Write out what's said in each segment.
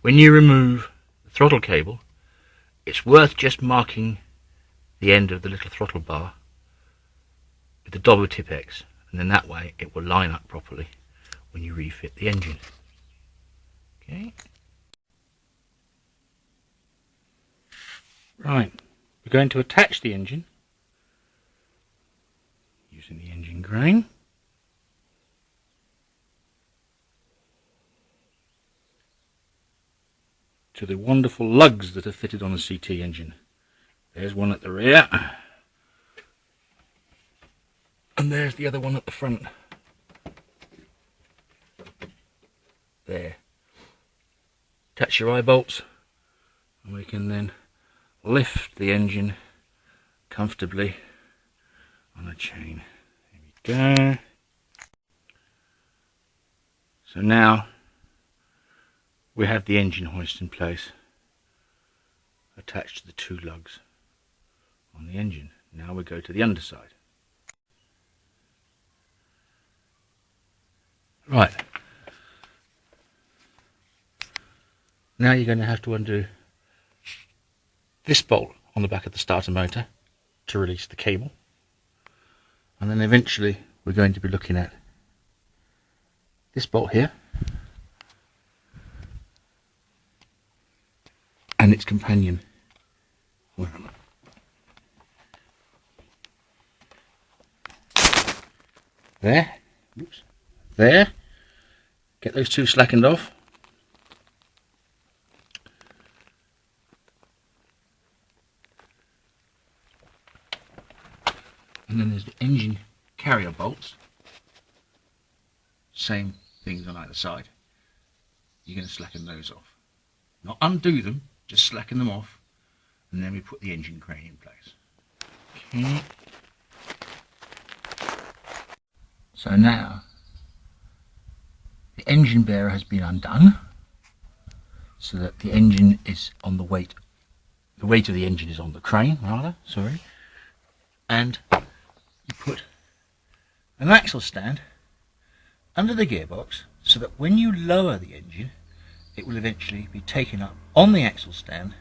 when you remove the throttle cable, it's worth just marking the end of the little throttle bar with the double tip X, and then that way it will line up properly when you refit the engine. Okay. Right, we're going to attach the engine using the engine crane. To the wonderful lugs that are fitted on the CT engine. There's one at the rear, and there's the other one at the front. There. Attach your eye bolts, and we can then lift the engine comfortably on a chain. There we go. So now we have the engine hoist in place, attached to the two lugs on the engine. Now we go to the underside. Right. Now you're going to have to undo this bolt on the back of the starter motor to release the cable. And then eventually we're going to be looking at this bolt here and its companion. Where am I? There. Oops. There. Get those two slackened off. And then there's the engine carrier bolts. Same things on either side. You're going to slacken those off. Not undo them, just slacken them off. And then we put the engine crane in place. Okay. So now the engine bearer has been undone, so that the engine is on the weight of the engine is on the crane, rather, sorry. And you put an axle stand under the gearbox so that when you lower the engine, it will eventually be taken up on the axle stand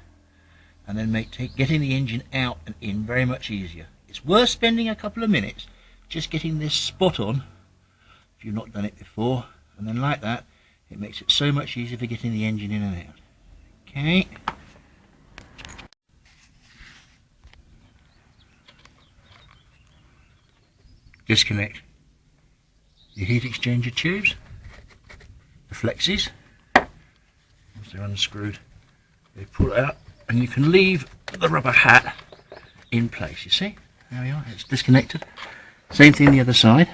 and then make getting the engine out and in very much easier. It's worth spending a couple of minutes just getting this spot on if you've not done it before, and then like that it makes it so much easier for getting the engine in and out. Okay. Disconnect your heat exchanger tubes, the flexes. Once they're unscrewed, they pull it out, and you can leave the rubber hat in place. You see? There we are, it's disconnected. Same thing the other side.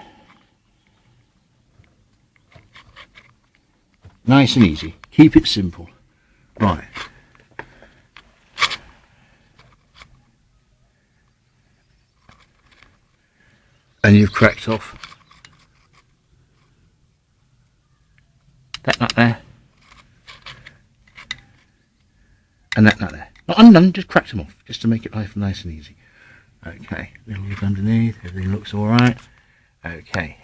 Nice and easy. Keep it simple. Right. And you've cracked off that nut there and that nut there. Not undone, just cracked them off, just to make it life nice and easy. Okay, little look underneath, everything looks alright. Okay,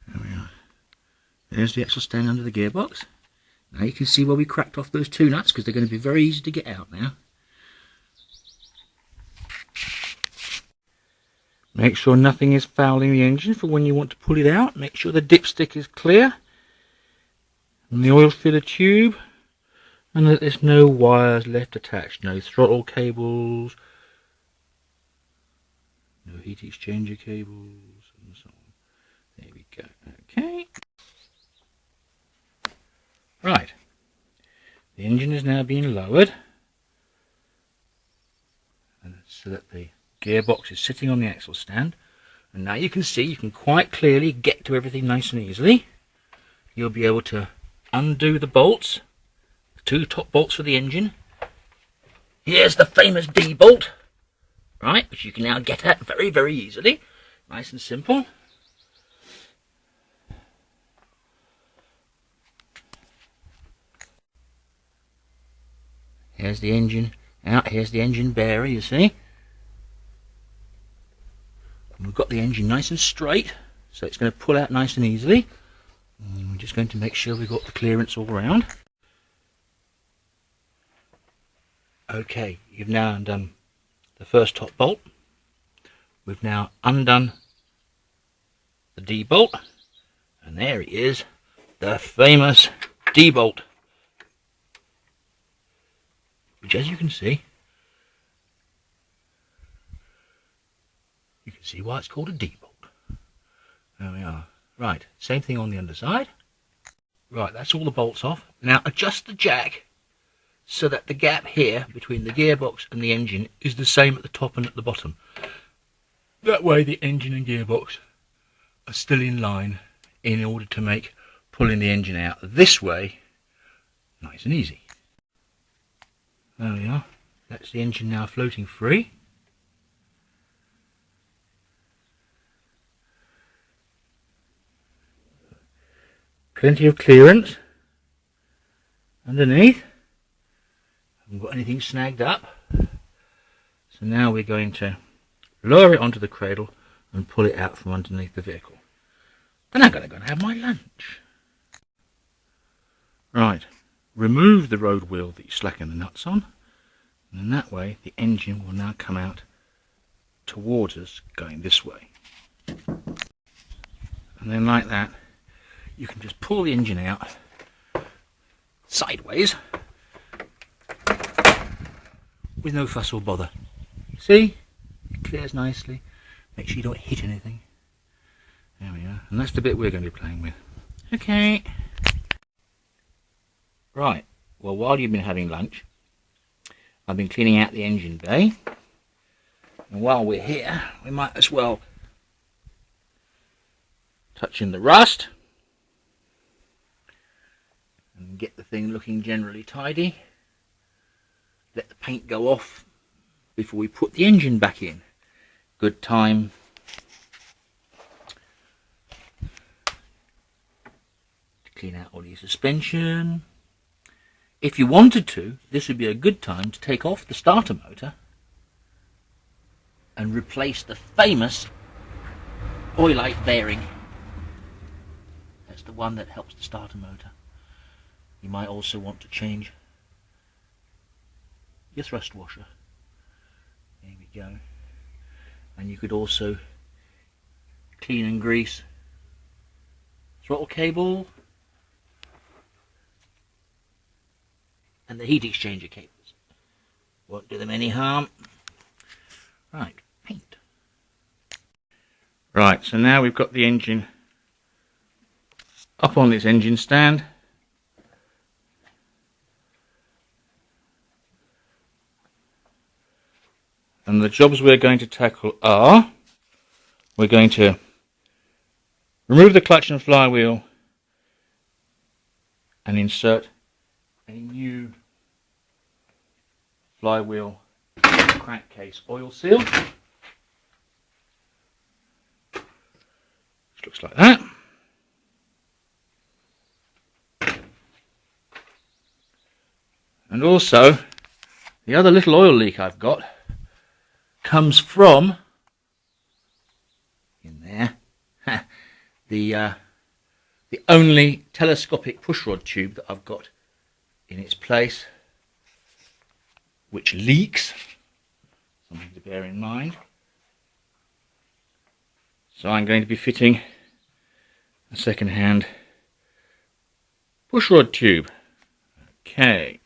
there we are. There's the axle stand under the gearbox. Now you can see where we cracked off those two nuts, because they're going to be very easy to get out now. Make sure nothing is fouling the engine for when you want to pull it out. Make sure the dipstick is clear and the oil filler tube, and that there's no wires left attached, no throttle cables, no heat exchanger cables, and so on. There we go. Okay. Right. The engine is now being lowered, and so that the gearbox is sitting on the axle stand, and now you can see, you can quite clearly get to everything nice and easily. You'll be able to undo the bolts, the two top bolts for the engine. Here's the famous D bolt, right, which you can now get at very, very easily. Nice and simple. Here's the engine out, here's the engine bearer, you see. And we've got the engine nice and straight, so it's going to pull out nice and easily. And we're just going to make sure we've got the clearance all around. Okay, you've now undone the first top bolt. We've now undone the D bolt, and there it is, the famous D bolt, which, as you can see why it's called a D bolt. There we are. Right, same thing on the underside. Right, that's all the bolts off. Now adjust the jack so that the gap here between the gearbox and the engine is the same at the top and at the bottom. That way the engine and gearbox are still in line in order to make pulling the engine out this way nice and easy. There we are. That's the engine now floating free. Plenty of clearance underneath. Haven't got anything snagged up. So now we're going to lower it onto the cradle and pull it out from underneath the vehicle. Then I'm going to go and have my lunch. Right, remove the road wheel that you slacken the nuts on, and in that way the engine will now come out towards us going this way. And then like that you can just pull the engine out sideways with no fuss or bother. See? It clears nicely. Make sure you don't hit anything. There we are. And that's the bit we're going to be playing with. Okay. Right. Well, while you've been having lunch, I've been cleaning out the engine bay. And while we're here, we might as well touch in the rust and get the thing looking generally tidy. Let the paint go off before we put the engine back in. Good time to clean out all your suspension. If you wanted to, this would be a good time to take off the starter motor and replace the famous oilite bearing. That's the one that helps the starter motor. You might also want to change your thrust washer. There we go. And you could also clean and grease throttle cable and the heat exchanger cables. Won't do them any harm. Right, paint. Right, so now we've got the engine up on this engine stand. And the jobs we're going to tackle are, we're going to remove the clutch and flywheel and insert a new flywheel crankcase oil seal. Which looks like that. And also, the other little oil leak I've got comes from in there the only telescopic pushrod tube that I've got in its place, which leaks. Something to bear in mind. So I'm going to be fitting a second-hand pushrod tube. Okay.